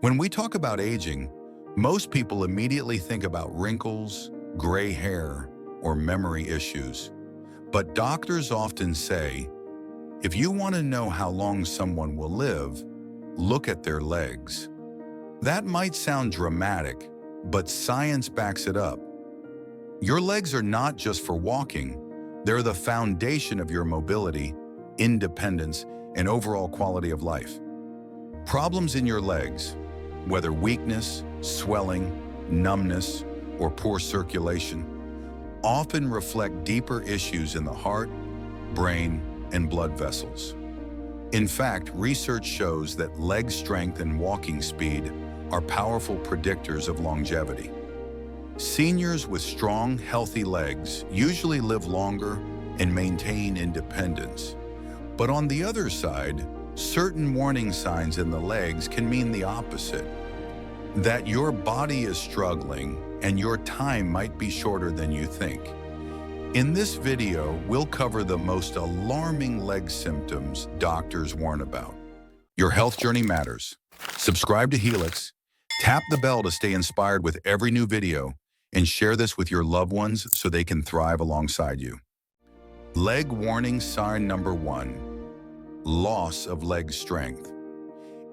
When we talk about aging, most people immediately think about wrinkles, gray hair, or memory issues. But doctors often say, if you want to know how long someone will live, look at their legs. That might sound dramatic, but science backs it up. Your legs are not just for walking, they're the foundation of your mobility, independence, and overall quality of life. Problems in your legs, whether weakness, swelling, numbness, or poor circulation, often reflect deeper issues in the heart, brain, and blood vessels. In fact, research shows that leg strength and walking speed are powerful predictors of longevity. Seniors with strong, healthy legs usually live longer and maintain independence. But on the other side, certain warning signs in the legs can mean the opposite, that your body is struggling and your time might be shorter than you think. In this video, we'll cover the most alarming leg symptoms doctors warn about. Your health journey matters. Subscribe to Healix, tap the bell to stay inspired with every new video, and share this with your loved ones so they can thrive alongside you. Leg warning sign number 1, loss of leg strength.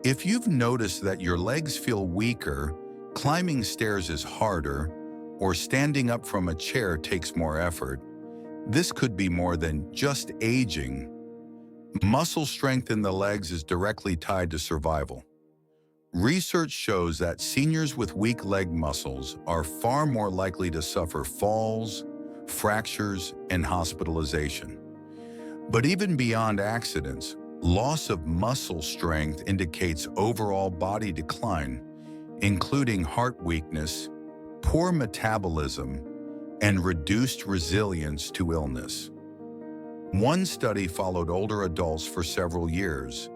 If you've noticed that your legs feel weaker, climbing stairs is harder, or standing up from a chair takes more effort, this could be more than just aging. Muscle strength in the legs is directly tied to survival. Research shows that seniors with weak leg muscles are far more likely to suffer falls, fractures, and hospitalization. But even beyond accidents, loss of muscle strength indicates overall body decline, including heart weakness, poor metabolism, and reduced resilience to illness. One study followed older adults for several years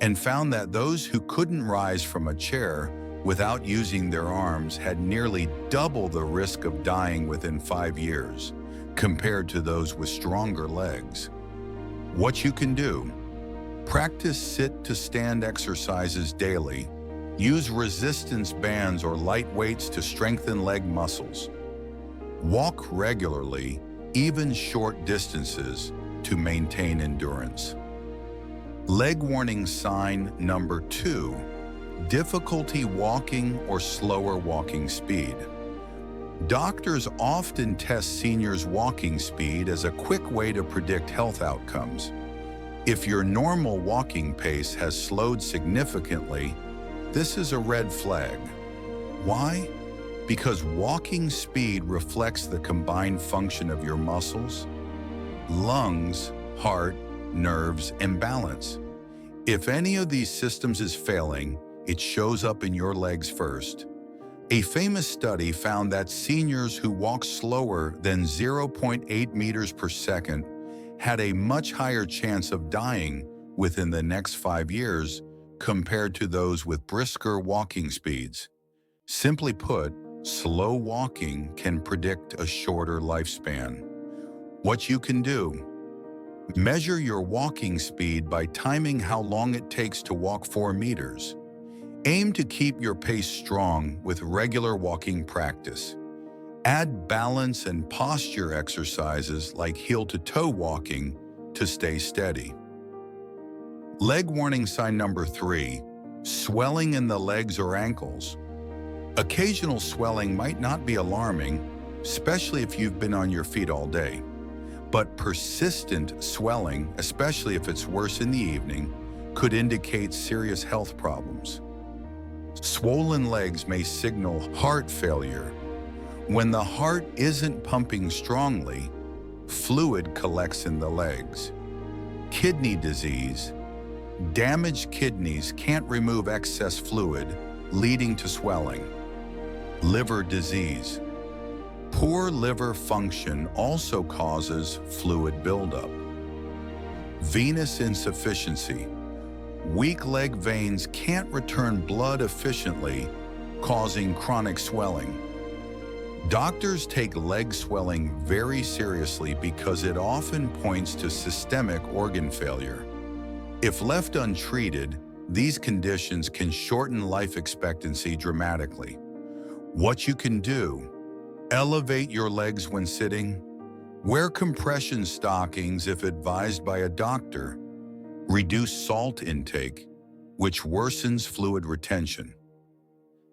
and found that those who couldn't rise from a chair without using their arms had nearly double the risk of dying within 5 years compared to those with stronger legs. What you can do: practice sit-to-stand exercises daily. Use resistance bands or light weights to strengthen leg muscles. Walk regularly, even short distances, to maintain endurance. Leg warning sign number 2, difficulty walking or slower walking speed. Doctors often test seniors' walking speed as a quick way to predict health outcomes. If your normal walking pace has slowed significantly, this is a red flag. Why? Because walking speed reflects the combined function of your muscles, lungs, heart, nerves, and balance. If any of these systems is failing, it shows up in your legs first. A famous study found that seniors who walk slower than 0.8 meters per second had a much higher chance of dying within the next 5 years compared to those with brisker walking speeds. Simply put, slow walking can predict a shorter lifespan. What you can do: measure your walking speed by timing how long it takes to walk 4 meters. Aim to keep your pace strong with regular walking practice. Add balance and posture exercises like heel-to-toe walking to stay steady. Leg warning sign number 3, swelling in the legs or ankles. Occasional swelling might not be alarming, especially if you've been on your feet all day. But persistent swelling, especially if it's worse in the evening, could indicate serious health problems. Swollen legs may signal heart failure. When the heart isn't pumping strongly, fluid collects in the legs. Kidney disease. Damaged kidneys can't remove excess fluid, leading to swelling. Liver disease. Poor liver function also causes fluid buildup. Venous insufficiency. Weak leg veins can't return blood efficiently, causing chronic swelling. Doctors take leg swelling very seriously because it often points to systemic organ failure. If left untreated, These conditions can shorten life expectancy dramatically. What you can do: elevate your legs when sitting, wear compression stockings if advised by a doctor, reduce salt intake, which worsens fluid retention.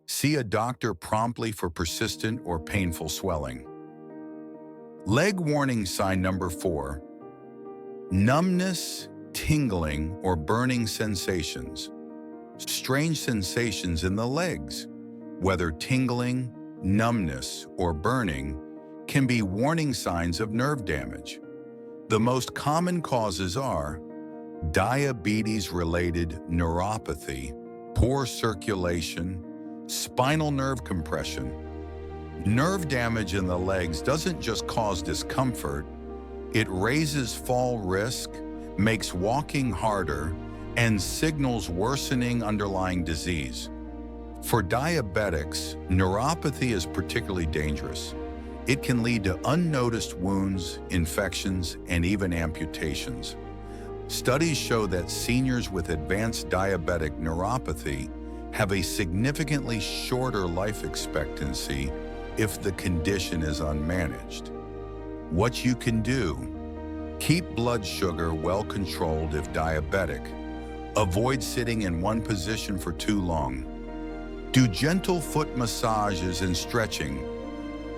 See a doctor promptly for persistent or painful swelling. Leg warning sign number 4. Numbness, tingling, or burning sensations. Strange sensations in the legs, whether tingling, numbness, or burning, can be warning signs of nerve damage. The most common causes are diabetes-related neuropathy, poor circulation, spinal nerve compression. Nerve damage in the legs doesn't just cause discomfort, it raises fall risk, makes walking harder, and signals worsening underlying disease. For diabetics, neuropathy is particularly dangerous. It can lead to unnoticed wounds, infections, and even amputations. Studies show that seniors with advanced diabetic neuropathy have a significantly shorter life expectancy if the condition is unmanaged. What you can do: keep blood sugar well controlled if diabetic. Avoid sitting in one position for too long. Do gentle foot massages and stretching.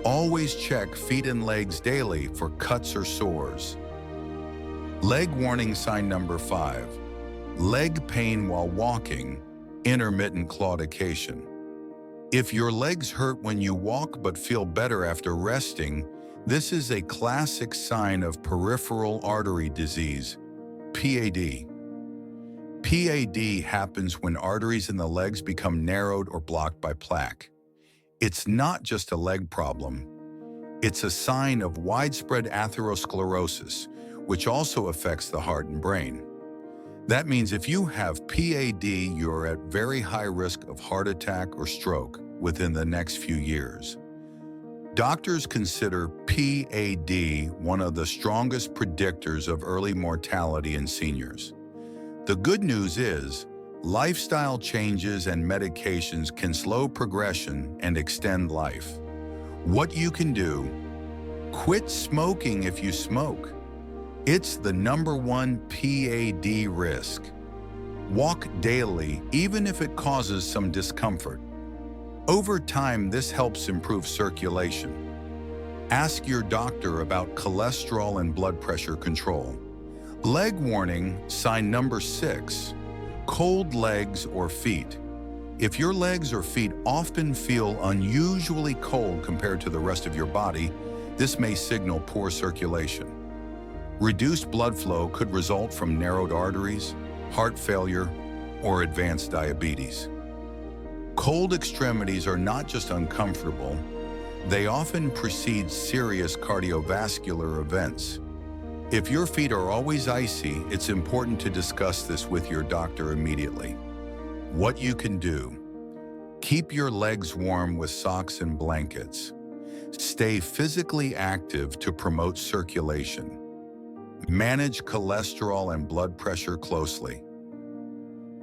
Always check feet and legs daily for cuts or sores. Leg warning sign number 5. Leg pain while walking, intermittent claudication. If your legs hurt when you walk but feel better after resting, this is a classic sign of peripheral artery disease, PAD. PAD happens when arteries in the legs become narrowed or blocked by plaque. It's not just a leg problem. It's a sign of widespread atherosclerosis, which also affects the heart and brain. That means if you have PAD, you're at very high risk of heart attack or stroke within the next few years. Doctors consider PAD one of the strongest predictors of early mortality in seniors. The good news is, lifestyle changes and medications can slow progression and extend life. What you can do: quit smoking if you smoke. It's the #1 PAD risk. Walk daily, even if it causes some discomfort. Over time, this helps improve circulation. Ask your doctor about cholesterol and blood pressure control. Leg warning sign number 6. Cold legs or feet. If your legs or feet often feel unusually cold compared to the rest of your body, this may signal poor circulation. Reduced blood flow could result from narrowed arteries, heart failure, or advanced diabetes. Cold extremities are not just uncomfortable, they often precede serious cardiovascular events. If your feet are always icy, it's important to discuss this with your doctor immediately. What you can do: keep your legs warm with socks and blankets. Stay physically active to promote circulation. Manage cholesterol and blood pressure closely.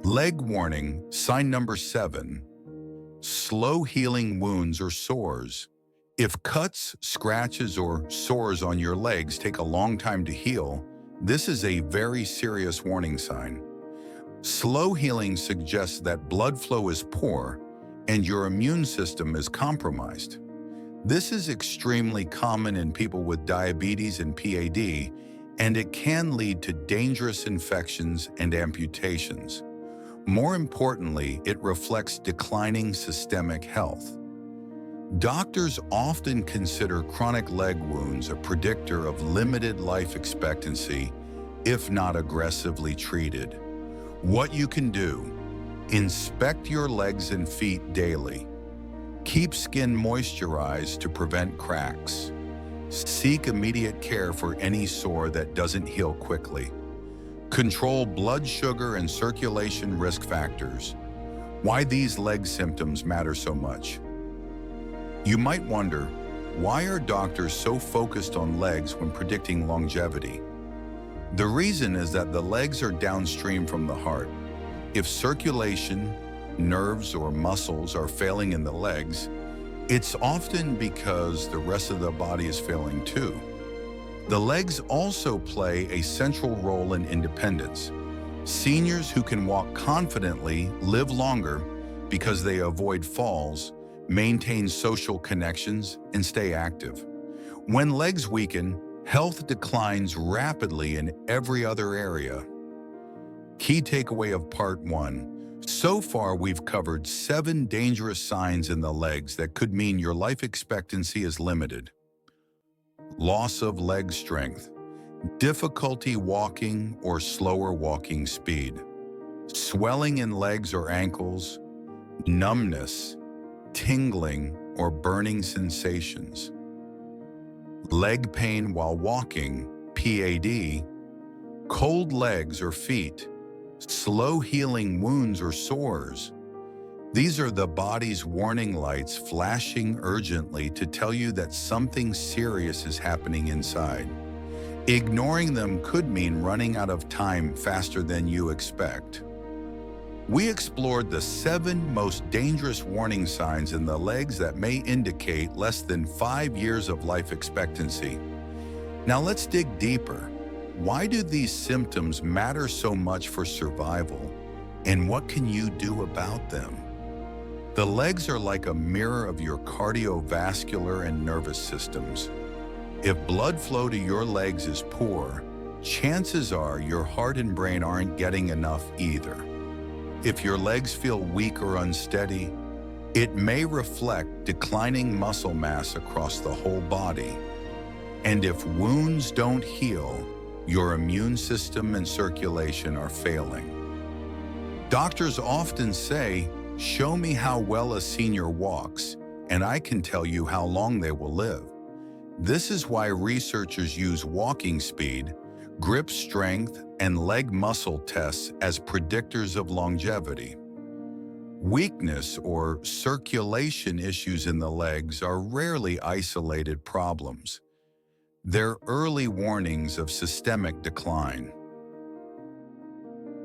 Leg warning sign number 7. Slow healing wounds or sores. If cuts, scratches, or sores on your legs take a long time to heal, this is a very serious warning sign. Slow healing suggests that blood flow is poor and your immune system is compromised. This is extremely common in people with diabetes and PAD, and it can lead to dangerous infections and amputations. More importantly, it reflects declining systemic health. Doctors often consider chronic leg wounds a predictor of limited life expectancy, if not aggressively treated. What you can do: inspect your legs and feet daily. Keep skin moisturized to prevent cracks. Seek immediate care for any sore that doesn't heal quickly. Control blood sugar and circulation risk factors. Why these leg symptoms matter so much. You might wonder, why are doctors so focused on legs when predicting longevity? The reason is that the legs are downstream from the heart. If circulation, nerves, or muscles are failing in the legs, it's often because the rest of the body is failing too. The legs also play a central role in independence. Seniors who can walk confidently live longer because they avoid falls, maintain social connections, and stay active. When legs weaken, health declines rapidly in every other area. Key takeaway of Part 1. So far, we've covered 7 dangerous signs in the legs that could mean your life expectancy is limited. Loss of leg strength, difficulty walking or slower walking speed, swelling in legs or ankles, numbness, tingling or burning sensations, leg pain while walking, PAD, cold legs or feet, slow healing wounds or sores. These are the body's warning lights flashing urgently to tell you that something serious is happening inside. Ignoring them could mean running out of time faster than you expect. We explored the 7 most dangerous warning signs in the legs that may indicate less than 5 years of life expectancy. Now let's dig deeper. Why do these symptoms matter so much for survival, and what can you do about them? The legs are like a mirror of your cardiovascular and nervous systems. If blood flow to your legs is poor, chances are your heart and brain aren't getting enough either. If your legs feel weak or unsteady, it may reflect declining muscle mass across the whole body. And if wounds don't heal, your immune system and circulation are failing. Doctors often say, "Show me how well a senior walks, and I can tell you how long they will live." This is why researchers use walking speed, grip strength, and leg muscle tests as predictors of longevity. Weakness or circulation issues in the legs are rarely isolated problems. They're early warnings of systemic decline.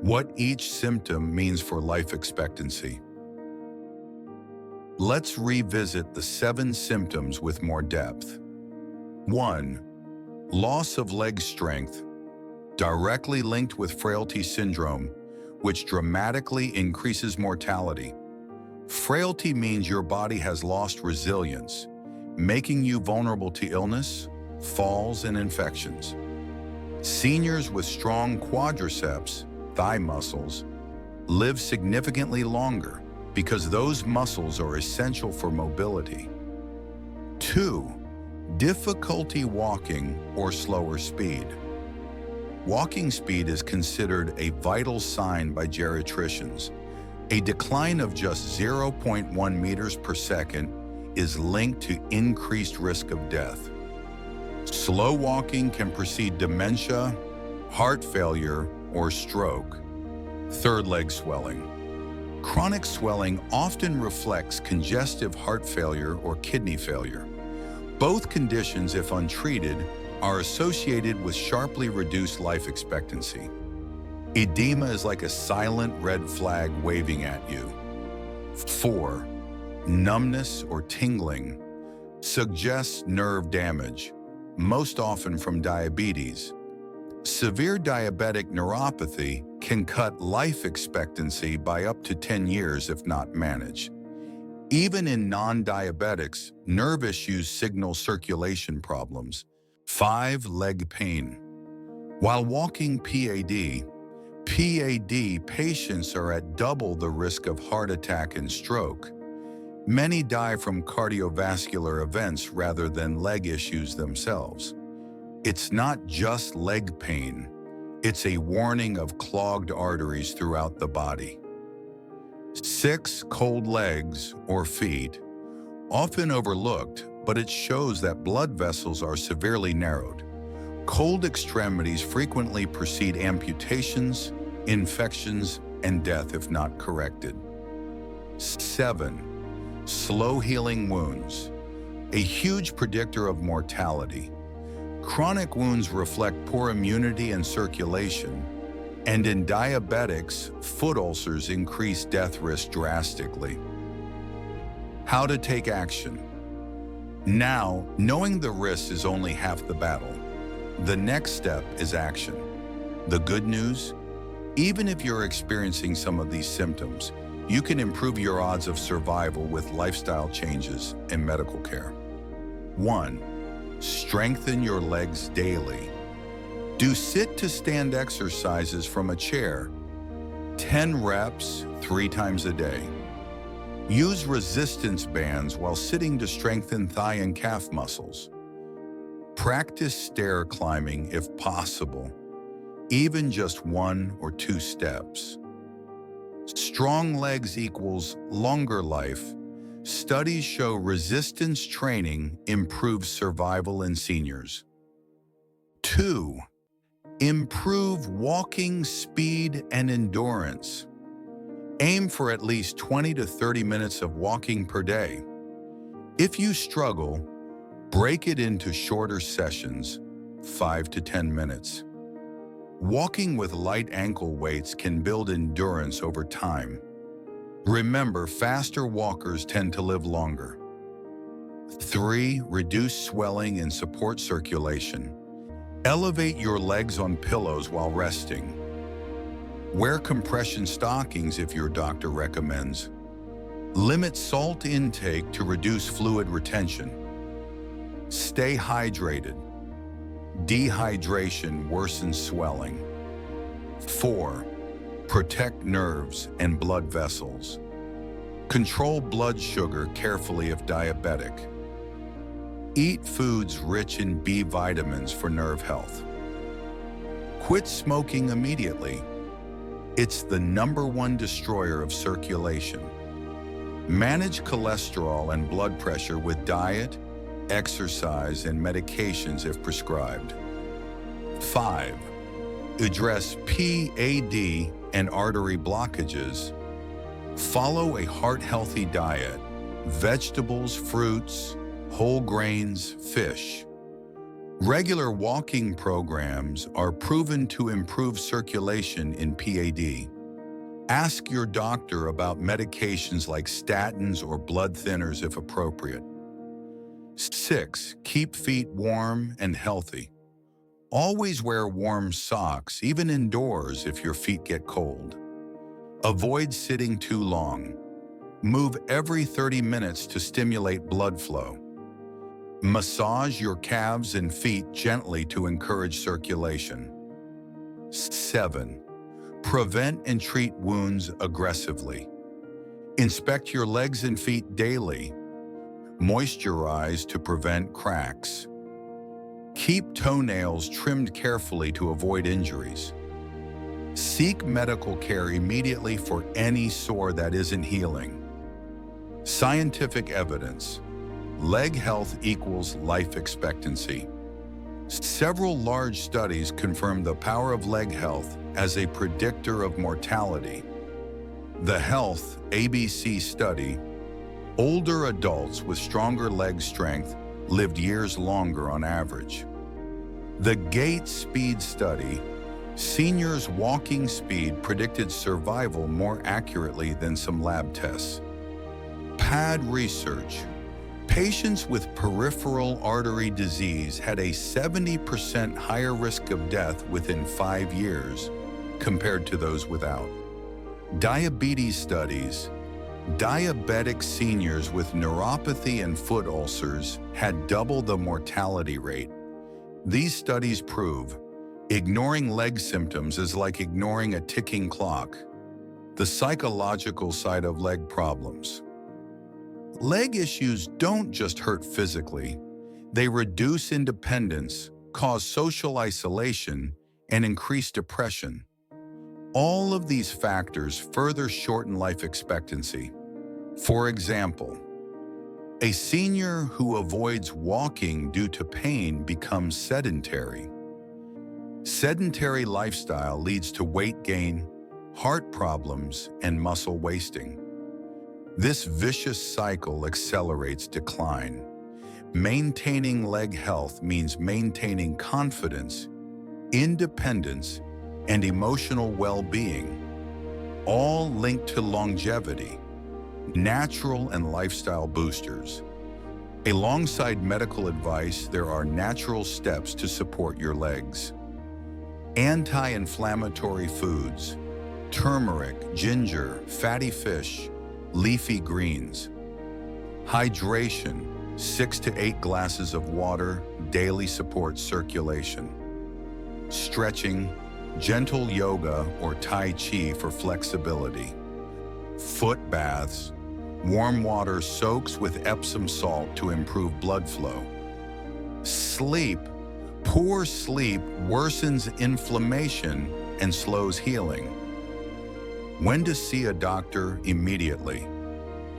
What each symptom means for life expectancy. Let's revisit the 7 symptoms with more depth. 1. Loss of leg strength, directly linked with frailty syndrome, which dramatically increases mortality. Frailty means your body has lost resilience, making you vulnerable to illness, falls, and infections. Seniors with strong quadriceps, thigh muscles, live significantly longer because those muscles are essential for mobility. 2. Difficulty walking or slower speed. Walking speed is considered a vital sign by geriatricians. A decline of just 0.1 meters per second is linked to increased risk of death. Slow walking can precede dementia, heart failure, or stroke. 3. Leg swelling. Chronic swelling often reflects congestive heart failure or kidney failure. Both conditions, if untreated, are associated with sharply reduced life expectancy. Edema is like a silent red flag waving at you. 4. Numbness or tingling suggests nerve damage, most often from diabetes. Severe diabetic neuropathy can cut life expectancy by up to 10 years if not managed. Even in non-diabetics, nerve issues signal circulation problems. 5. Leg pain. While walking PAD patients are at double the risk of heart attack and stroke. Many die from cardiovascular events rather than leg issues themselves. It's not just leg pain. It's a warning of clogged arteries throughout the body. 6. Cold legs or feet. Often overlooked, but it shows that blood vessels are severely narrowed. Cold extremities frequently precede amputations, infections, and death if not corrected. 7. Slow healing wounds, a huge predictor of mortality. Chronic wounds reflect poor immunity and circulation, And in diabetics, foot ulcers increase death risk drastically. How to take action. Now, knowing the risks is only half the battle. The next step is action. The good news? Even if you're experiencing some of these symptoms, you can improve your odds of survival with lifestyle changes and medical care. 1. Strengthen your legs daily. Do sit-to-stand exercises from a chair, 10 reps 3 times a day. Use resistance bands while sitting to strengthen thigh and calf muscles. Practice stair climbing if possible, even just 1 or 2 steps. Strong legs equals longer life. Studies show resistance training improves survival in seniors. 2. Improve walking speed and endurance. Aim for at least 20 to 30 minutes of walking per day. If you struggle, break it into shorter sessions, 5 to 10 minutes. Walking with light ankle weights can build endurance over time. Remember, faster walkers tend to live longer. 3. Reduce swelling and support circulation. Elevate your legs on pillows while resting. Wear compression stockings if your doctor recommends. Limit salt intake to reduce fluid retention. Stay hydrated. Dehydration worsens swelling. 4. Protect nerves and blood vessels. Control blood sugar carefully if diabetic. Eat foods rich in B vitamins for nerve health. Quit smoking immediately. It's the #1 destroyer of circulation. Manage cholesterol and blood pressure with diet, exercise, and medications if prescribed. 5. Address PAD and artery blockages. Follow a heart-healthy diet, vegetables, fruits, whole grains, fish. Regular walking programs are proven to improve circulation in PAD. Ask your doctor about medications like statins or blood thinners if appropriate. 6. Keep feet warm and healthy. Always wear warm socks, even indoors if your feet get cold. Avoid sitting too long. Move every 30 minutes to stimulate blood flow. Massage your calves and feet gently to encourage circulation. 7. Prevent and treat wounds aggressively. Inspect your legs and feet daily. Moisturize to prevent cracks. Keep toenails trimmed carefully to avoid injuries. Seek medical care immediately for any sore that isn't healing. Scientific evidence. Leg health equals life expectancy. Several large studies confirm the power of leg health as a predictor of mortality. The Health ABC study, older adults with stronger leg strength lived years longer on average. The Gait Speed study, seniors' walking speed predicted survival more accurately than some lab tests. PAD research, patients with peripheral artery disease had a 70% higher risk of death within 5 years compared to those without. Diabetes studies, diabetic seniors with neuropathy and foot ulcers had double the mortality rate. These studies prove ignoring leg symptoms is like ignoring a ticking clock. The psychological side of leg problems. Leg issues don't just hurt physically. They reduce independence, cause social isolation, and increase depression. All of these factors further shorten life expectancy. For example, a senior who avoids walking due to pain becomes sedentary. Sedentary lifestyle leads to weight gain, heart problems, and muscle wasting. This vicious cycle accelerates decline. Maintaining leg health means maintaining confidence, independence, and emotional well-being, all linked to longevity, natural and lifestyle boosters. Alongside medical advice, there are natural steps to support your legs. Anti-inflammatory foods, turmeric, ginger, fatty fish, leafy greens. Hydration, 6 to 8 glasses of water daily supports circulation. Stretching, gentle yoga or Tai Chi for flexibility. Foot baths, warm water soaks with Epsom salt to improve blood flow. Sleep, poor sleep worsens inflammation and slows healing. When to see a doctor? Immediately.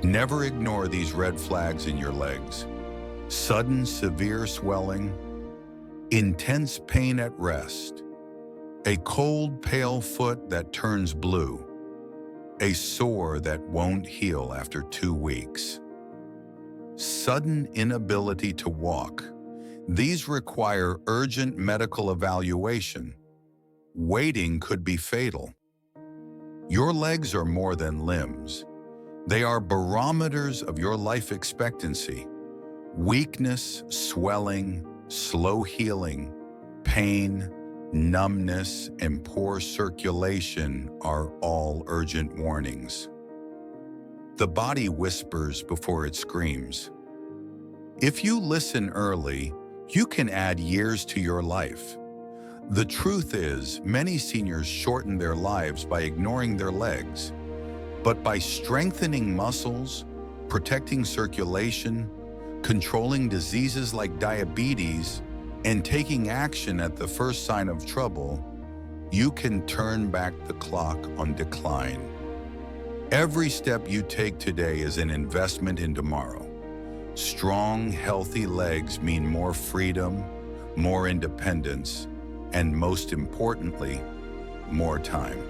Never ignore these red flags in your legs. Sudden severe swelling, intense pain at rest, a cold pale foot that turns blue, a sore that won't heal after 2 weeks. Sudden inability to walk. These require urgent medical evaluation. Waiting could be fatal. Your legs are more than limbs. They are barometers of your life expectancy. Weakness, swelling, slow healing, pain, numbness, and poor circulation are all urgent warnings. The body whispers before it screams. If you listen early, you can add years to your life. The truth is, many seniors shorten their lives by ignoring their legs. But by strengthening muscles, protecting circulation, controlling diseases like diabetes, and taking action at the first sign of trouble, you can turn back the clock on decline. Every step you take today is an investment in tomorrow. Strong, healthy legs mean more freedom, more independence, and most importantly, more time.